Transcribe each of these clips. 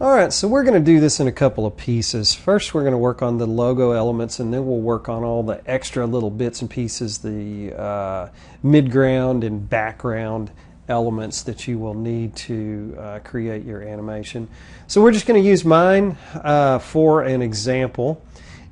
Alright, so we're going to do this in a couple of pieces. First we're going to work on the logo elements, and then we'll work on all the extra little bits and pieces, the midground and background elements that you will need to create your animation. So we're just going to use mine for an example.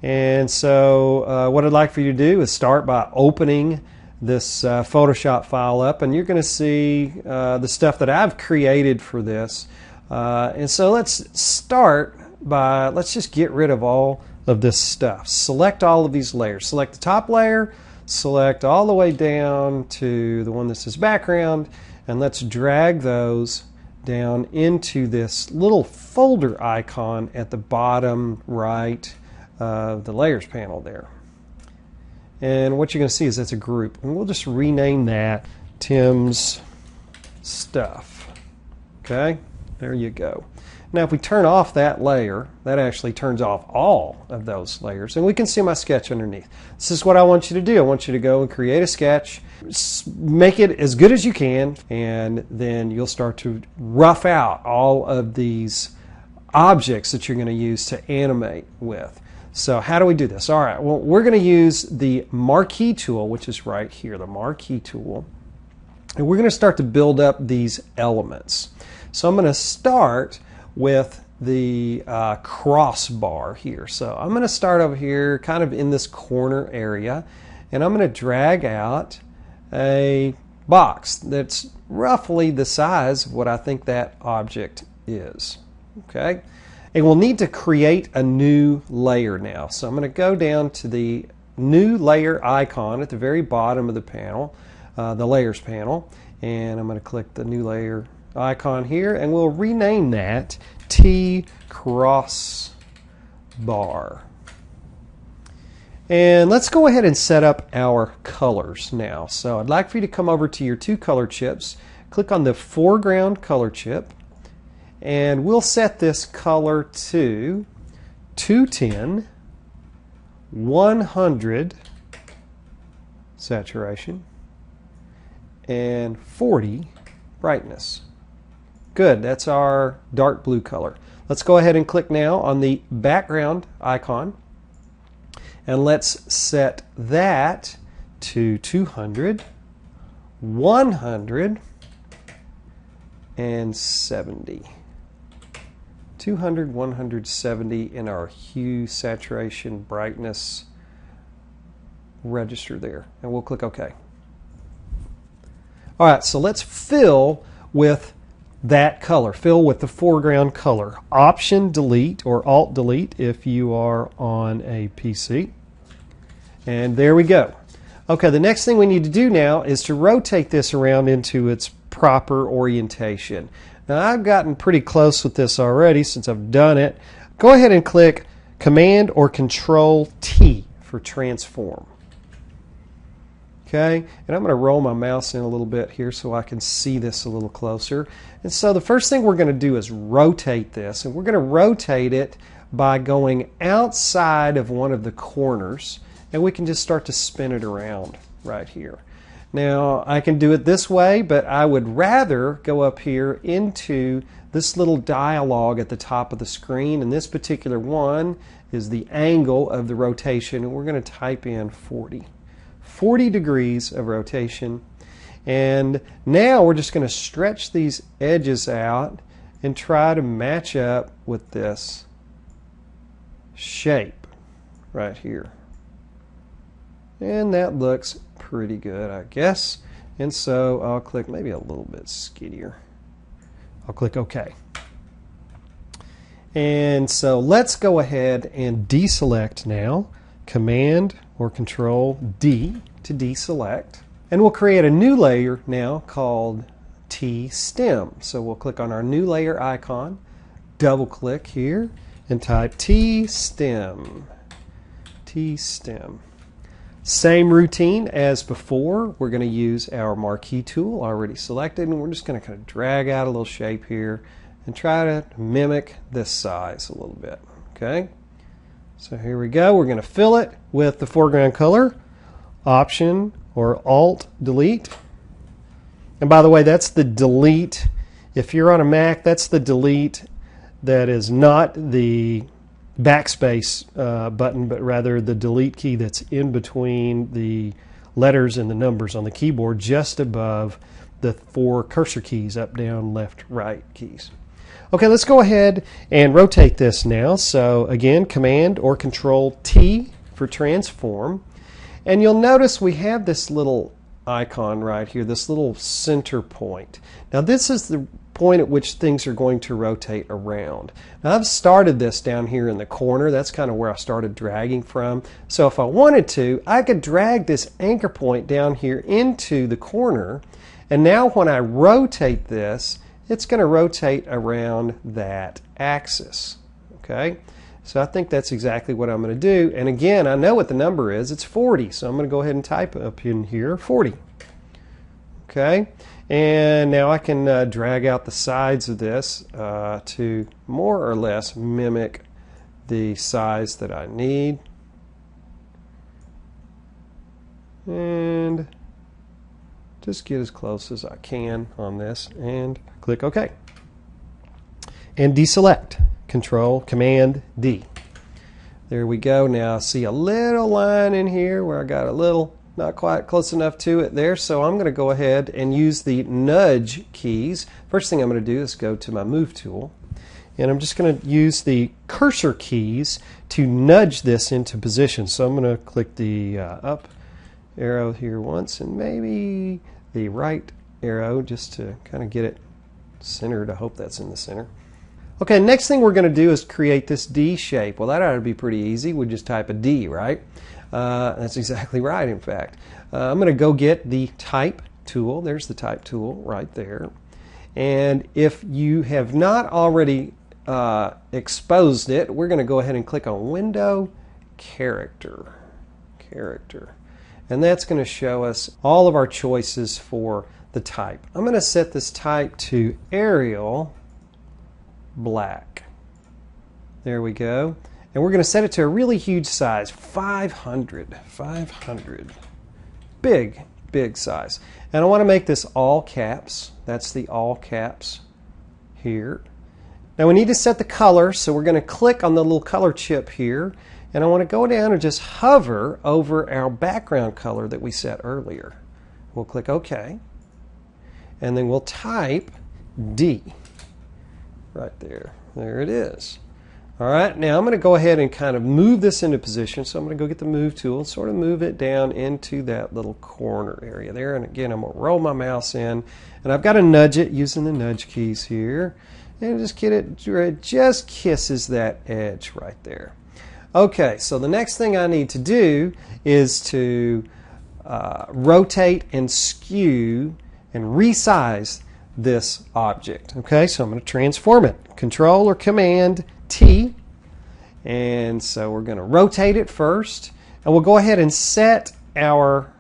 And so what I'd like for you to do is start by opening this Photoshop file up, and you're going to see the stuff that I've created for this. And so let's start by, let's just get rid of all of this stuff. Select all of these layers. Select the top layer, select all the way down to the one that says background, and let's drag those down into this little folder icon at the bottom right of the layers panel there. And what you're going to see is that's a group, and we'll just rename that Tim's Stuff. Okay? There you go. Now if we turn off that layer, that actually turns off all of those layers, and we can see my sketch underneath. This is what I want you to do. I want you to go and create a sketch, make it as good as you can, and then you'll start to rough out all of these objects that you're going to use to animate with. So how do we do this? All right, well, we're going to use the marquee tool, which is right here, the marquee tool, and we're going to start to build up these elements. So I'm going to start with the crossbar here. So I'm going to start over here kind of in this corner area, and I'm going to drag out a box that's roughly the size of what I think that object is. Okay, and we'll need to create a new layer now. So I'm going to go down to the new layer icon at the very bottom of the panel, the layers panel, and I'm going to click the new layer icon here, and we'll rename that T Crossbar. And let's go ahead and set up our colors now. So I'd like for you to come over to your two color chips, click on the foreground color chip, and we'll set this color to 210, 100 saturation, and 40 brightness. Good, that's our dark blue color. Let's go ahead and click now on the background icon, and let's set that to 200, 100, and 70. 200, 170 in our hue, saturation, brightness register there, and we'll click OK. All right, so let's fill with that color. Fill with the foreground color. Option delete or Alt delete if you are on a PC. And there we go. Okay, the next thing we need to do now is to rotate this around into its proper orientation. Now I've gotten pretty close with this already since I've done it. Go ahead and click Command or Control T for transform. Okay, and I'm going to roll my mouse in a little bit here so I can see this a little closer. And so the first thing we're going to do is rotate this, and we're going to rotate it by going outside of one of the corners, and we can just start to spin it around right here. Now I can do it this way, but I would rather go up here into this little dialog at the top of the screen, and this particular one is the angle of the rotation, and we're going to type in 40 degrees of rotation. And now we're just going to stretch these edges out and try to match up with this shape right here. And that looks pretty good, I guess. And so I'll click maybe a little bit skiddier. I'll click OK. And so let's go ahead and deselect now. Command or Control D to deselect. And we'll create a new layer now called T-Stem. So we'll click on our new layer icon, double click here, and type T-Stem. T-Stem. Same routine as before. We're going to use our marquee tool already selected, and we're just going to kind of drag out a little shape here and try to mimic this size a little bit. Okay? So here we go. We're going to fill it with the foreground color. Option or Alt delete. And by the way, that's the delete. If you're on a Mac, that's the delete that is not the backspace button, but rather the delete key that's in between the letters and the numbers on the keyboard, just above the 4 cursor keys, up, down, left, right keys. Okay, let's go ahead and rotate this now. So again, Command or Control T for transform. And you'll notice we have this little icon right here, this little center point. Now this is the point at which things are going to rotate around. Now I've started this down here in the corner. That's kind of where I started dragging from. So if I wanted to, I could drag this anchor point down here into the corner, and now when I rotate this, it's going to rotate around that axis. Okay? So I think that's exactly what I'm going to do. And again, I know what the number is. It's 40. So I'm going to go ahead and type up in here 40. Okay? And now I can drag out the sides of this to more or less mimic the size that I need. And just get as close as I can on this and click OK. And deselect. Control Command D. There we go. Now I see a little line in here where I got a little not quite close enough to it there, so I'm going to go ahead and use the nudge keys. First thing I'm going to do is go to my move tool, and I'm just going to use the cursor keys to nudge this into position. So I'm going to click the up arrow here once, and maybe the right arrow just to kind of get it centered. I hope that's in the center. Okay, next thing we're going to do is create this D shape. Well, that ought to be pretty easy. We just type a D, right? That's exactly right, in fact. I'm going to go get the type tool. There's the type tool right there. And if you have not already exposed it, we're going to go ahead and click on Window, Character. And that's going to show us all of our choices for the type. I'm going to set this type to Arial Black. There we go. And we're going to set it to a really huge size, 500. Big size. And I want to make this all caps. That's the all caps here. Now we need to set the color, so we're going to click on the little color chip here, and I want to go down and just hover over our background color that we set earlier. We'll click OK, and then we'll type D. Right there. There it is. All right, now I'm going to go ahead and kind of move this into position. So I'm going to go get the move tool and sort of move it down into that little corner area there. And again, I'm going to roll my mouse in, and I've got to nudge it using the nudge keys here. And just get it where it just kisses that edge right there. Okay, so the next thing I need to do is to rotate and skew and resize this object. Okay, so I'm going to transform it. Control or Command T. And so we're going to rotate it first. And we'll go ahead and set our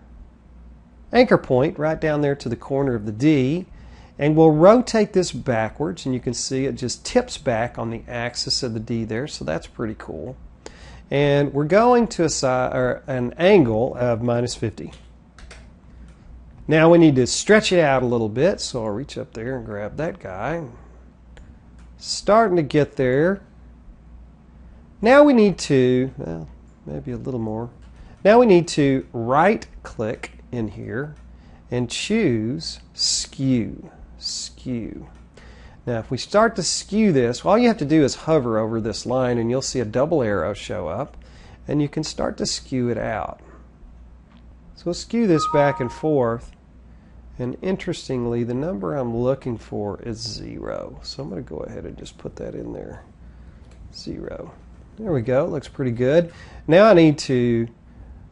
anchor point right down there to the corner of the D. And we'll rotate this backwards. And you can see it just tips back on the axis of the D there. So that's pretty cool. And we're going to an angle of -50. Now we need to stretch it out a little bit, so I'll reach up there and grab that guy. Starting to get there. Now we need to, well, maybe a little more. Now we need to right click in here and choose Skew. Now if we start to skew this, all you have to do is hover over this line and you'll see a double arrow show up, and you can start to skew it out. So we'll skew this back and forth. And interestingly, the number I'm looking for is 0. So I'm going to go ahead and just put that in there. 0. There we go. Looks pretty good. Now I need to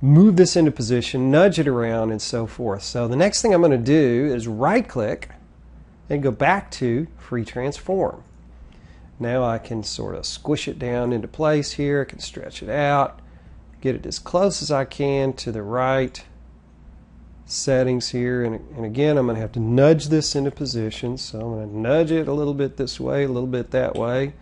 move this into position, nudge it around, and so forth. So the next thing I'm going to do is right-click and go back to Free Transform. Now I can sort of squish it down into place here. I can stretch it out, get it as close as I can to the right settings here, and again I'm going to have to nudge this into position, so I'm going to nudge it a little bit this way, a little bit that way,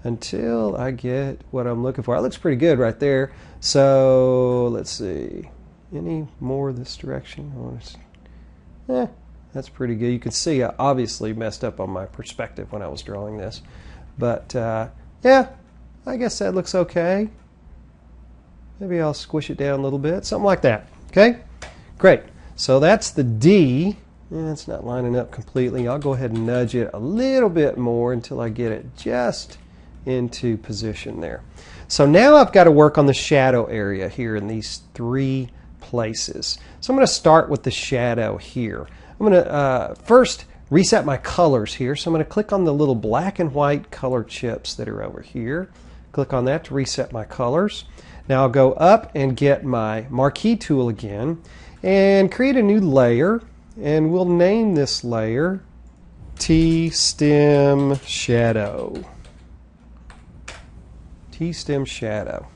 until I get what I'm looking for. It looks pretty good right there. So let's see, any more this direction? That's pretty good. You can see I obviously messed up on my perspective when I was drawing this. But yeah, I guess that looks okay. Maybe I'll squish it down a little bit, something like that. Okay, great. So that's the D. It's not lining up completely. I'll go ahead and nudge it a little bit more until I get it just into position there. So now I've got to work on the shadow area here in these 3 places. So I'm going to start with the shadow here. I'm going to first reset my colors here. So I'm going to click on the little black and white color chips that are over here. Click on that to reset my colors. Now I'll go up and get my marquee tool again and create a new layer, and we'll name this layer T-Stem Shadow. T-Stem Shadow.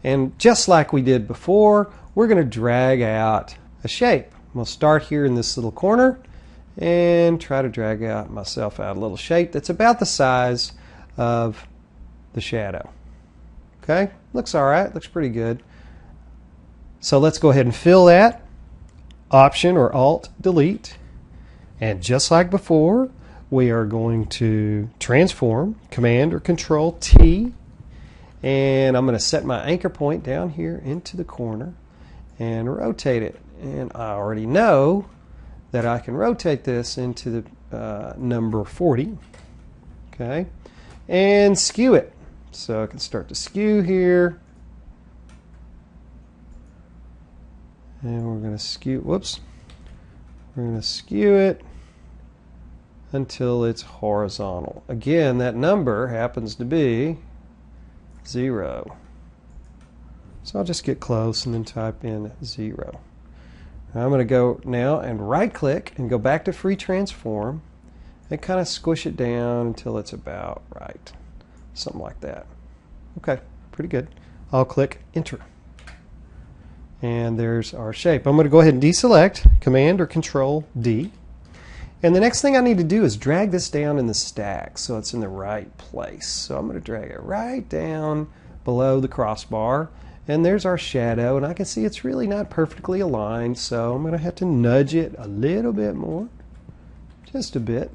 And just like we did before, we're going to drag out a shape. We'll start here in this little corner and try to drag out myself out a little shape that's about the size of the shadow. Okay, looks all right, looks pretty good. So let's go ahead and fill that. Option or Alt Delete. And just like before, we are going to transform, Command or Control T. And I'm going to set my anchor point down here into the corner and rotate it. And I already know that I can rotate this into the number 40. Okay, and skew it. So I can start to skew here. And we're going to skew, whoops. We're going to skew it until it's horizontal. Again, that number happens to be 0. So I'll just get close and then type in 0. Now I'm going to go now and right click and go back to free transform and kind of squish it down until it's about right. Something like that. Okay, pretty good. I'll click enter. And there's our shape. I'm going to go ahead and deselect, Command or Control D. And the next thing I need to do is drag this down in the stack so it's in the right place. So I'm going to drag it right down below the crossbar. And there's our shadow, and I can see it's really not perfectly aligned, so I'm going to have to nudge it a little bit more. Just a bit.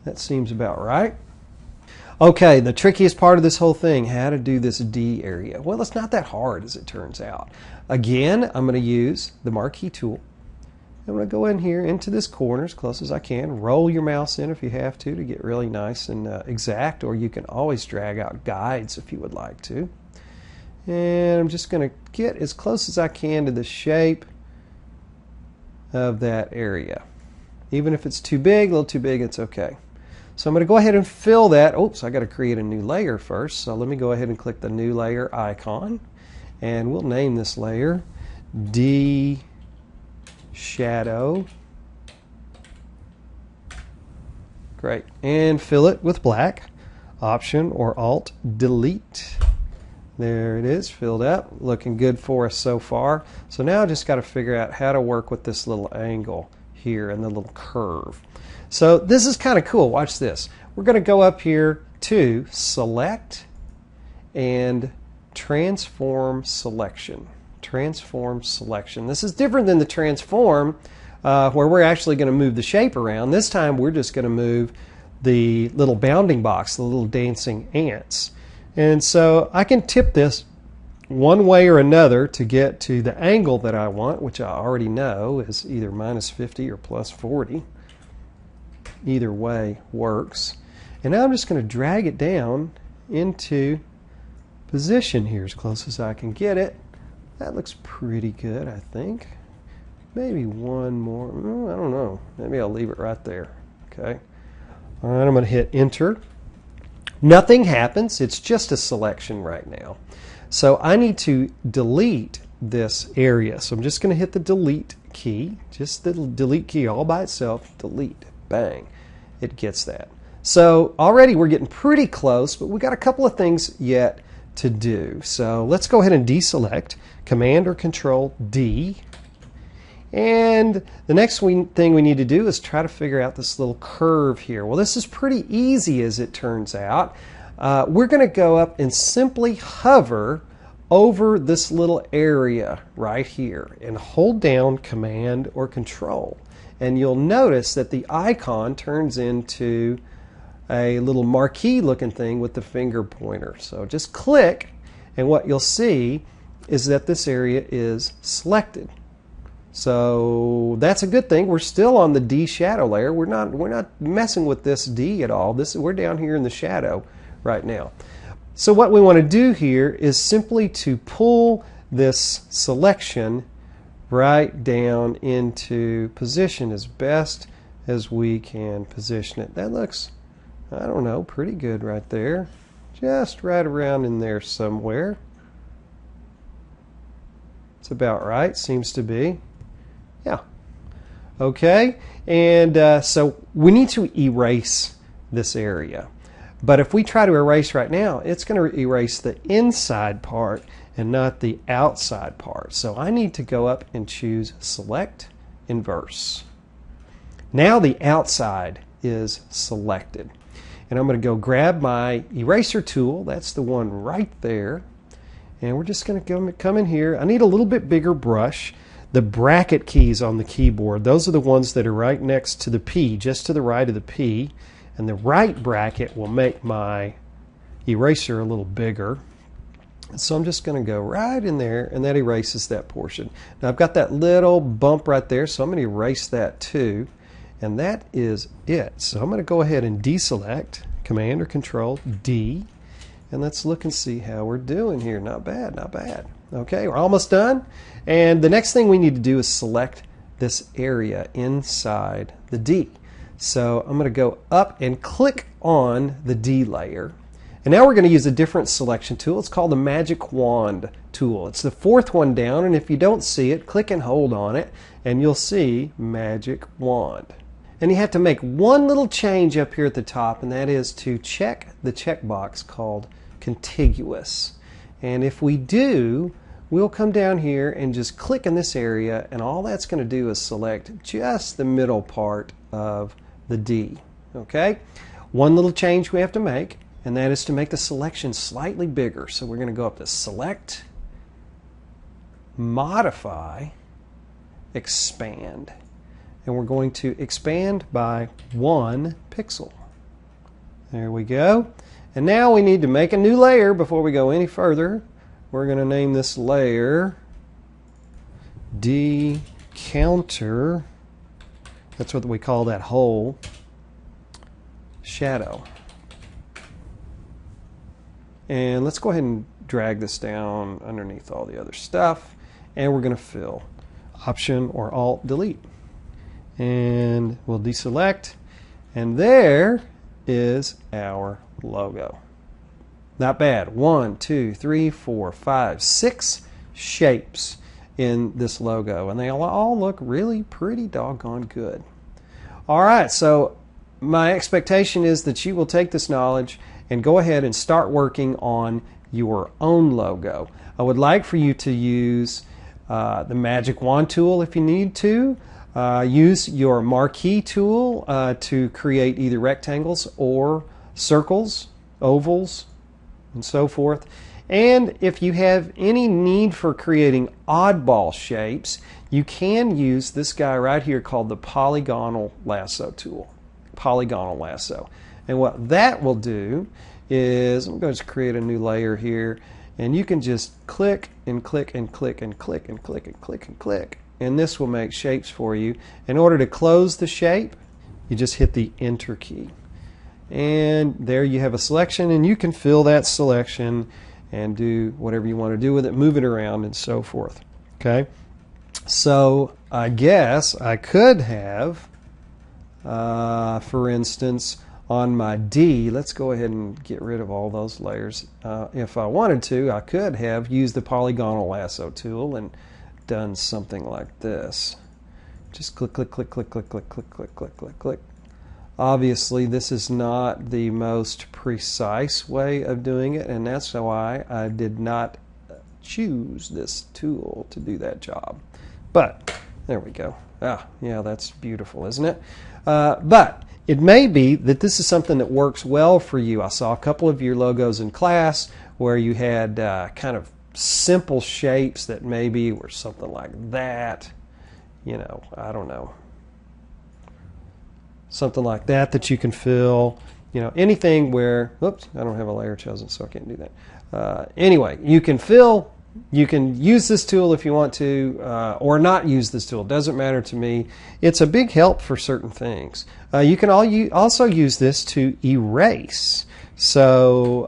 That seems about right. Okay, the trickiest part of this whole thing, how to do this D area. Well, it's not that hard as it turns out. Again, I'm going to use the marquee tool. I'm going to go in here into this corner as close as I can. Roll your mouse in if you have to get really nice and exact, or you can always drag out guides if you would like to. And I'm just going to get as close as I can to the shape of that area. Even if it's too big, a little too big, it's okay. So I'm going to go ahead and fill that. Oops, I got to create a new layer first. So let me go ahead and click the new layer icon. And we'll name this layer D Shadow. Great. And fill it with black. Option or Alt Delete. There it is, filled out. Looking good for us so far. So now I just got to figure out how to work with this little angle here and the little curve. So this is kind of cool. Watch this. We're going to go up here to Select and Transform Selection. Transform Selection. This is different than the Transform where we're actually going to move the shape around. This time we're just going to move the little bounding box, the little dancing ants. And so I can tip this one way or another to get to the angle that I want, which I already know is either -50 or +40. Either way works. And now I'm just going to drag it down into position here as close as I can get it. That looks pretty good, I think. Maybe one more. I don't know. Maybe I'll leave it right there. Okay. All right, I'm going to hit enter. Nothing happens. It's just a selection right now. So I need to delete this area. So I'm just going to hit the delete key. Just the delete key all by itself. Delete. Bang. It gets that. So already we're getting pretty close, but we got a couple of things yet to do. So let's go ahead and deselect. Command or Control D. And the next thing we need to do is try to figure out this little curve here. Well, this is pretty easy as it turns out. We're going to go up and simply hover over this little area right here and hold down Command or Control. And you'll notice that the icon turns into a little marquee looking thing with the finger pointer. So just click, and what you'll see is that this area is selected. So that's a good thing. We're still on the D shadow layer. We're not messing with this D at all. We're down here in the shadow right now. So what we want to do here is simply to pull this selection right down into position as best as we can position it. That looks, I don't know, pretty good right there. Just right around in there somewhere. It's about right, seems to be. Yeah. Okay, and so we need to erase this area. But if we try to erase right now, it's going to erase the inside part and not the outside part. So I need to go up and choose Select Inverse. Now the outside is selected. And I'm going to go grab my eraser tool. That's the one right there. And we're just going to come in here. I need a little bit bigger brush. The bracket keys on the keyboard, those are the ones that are right next to the P, just to the right of the P. And the right bracket will make my eraser a little bigger. So I'm just going to go right in there, and that erases that portion. Now I've got that little bump right there, so I'm going to erase that too. And that is it. So I'm going to go ahead and deselect, Command or Control D. And let's look and see how we're doing here. Not bad, not bad. Okay, we're almost done. And the next thing we need to do is select this area inside the D. So I'm going to go up and click on the D layer. And now we're going to use a different selection tool. It's called the Magic Wand tool. It's the fourth one down, and if you don't see it, click and hold on it, and you'll see Magic Wand. And you have to make one little change up here at the top, and that is to check the checkbox called Contiguous. And if we do, we'll come down here and just click in this area, and all that's going to do is select just the middle part of the D. Okay? One little change we have to make, and that is to make the selection slightly bigger. So we're going to go up to Select, Modify, Expand. And we're going to expand by 1 pixel. There we go. And now we need to make a new layer before we go any further. We're going to name this layer D Counter. That's what we call that whole shadow. And let's go ahead and drag this down underneath all the other stuff. And we're going to fill. Option or Alt Delete. And we'll deselect. And there is our logo. Not bad. 1, 2, 3, 4, 5, 6 shapes in this logo. And they all look really pretty doggone good. All right, so my expectation is that you will take this knowledge and go ahead and start working on your own logo. I would like for you to use the Magic Wand tool if you need to. Use your marquee tool to create either rectangles or circles, ovals, and so forth. And if you have any need for creating oddball shapes, you can use this guy right here called the Polygonal Lasso tool. Polygonal Lasso. And what that will do is, I'm going to create a new layer here, and you can just click and click and click and click and click and click and click. And this will make shapes for you. In order to close the shape, you just hit the Enter key. And there you have a selection, and you can fill that selection and do whatever you want to do with it, move it around and so forth. Okay? So I guess I could have, for instance, on my D, let's go ahead and get rid of all those layers. If I wanted to, I could have used the Polygonal Lasso tool and done something like this. Just click, click, click, click, click, click, click, click, click, click, click. Obviously, this is not the most precise way of doing it, and that's why I did not choose this tool to do that job. But there we go. Ah, yeah, that's beautiful, isn't it? But it may be that this is something that works well for you. I saw a couple of your logos in class where you had kind of simple shapes that maybe were something like that. You know, I don't know. Something like that that you can fill. You know, anything where, oops, I don't have a layer chosen, so I can't do that. Anyway, you can fill, you can use this tool if you want to, or not use this tool. It doesn't matter to me. It's a big help for certain things. You can also use this to erase. So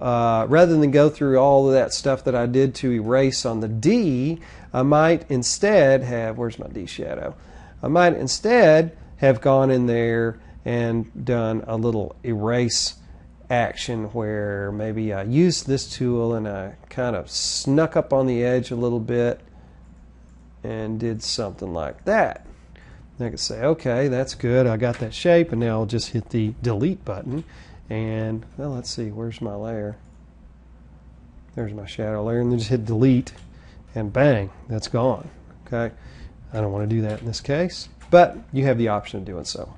rather than go through all of that stuff that I did to erase on the D, I might instead have, where's my D shadow? I might instead have gone in there and done a little erase action where maybe I used this tool and I kind of snuck up on the edge a little bit and did something like that. I can say, okay, that's good. I got that shape, and now I'll just hit the delete button. And, well, let's see, where's my layer? There's my shadow layer, and then just hit delete, and bang, that's gone. Okay, I don't want to do that in this case, but you have the option of doing so.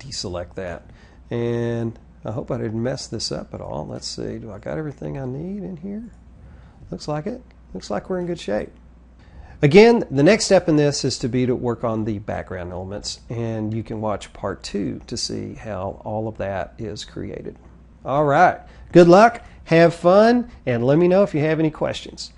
Deselect that, and I hope I didn't mess this up at all. Let's see, do I got everything I need in here? Looks like it. Looks like we're in good shape. Again, the next step in this is to work on the background elements, and you can watch part 2 to see how all of that is created. All right, good luck, have fun, and let me know if you have any questions.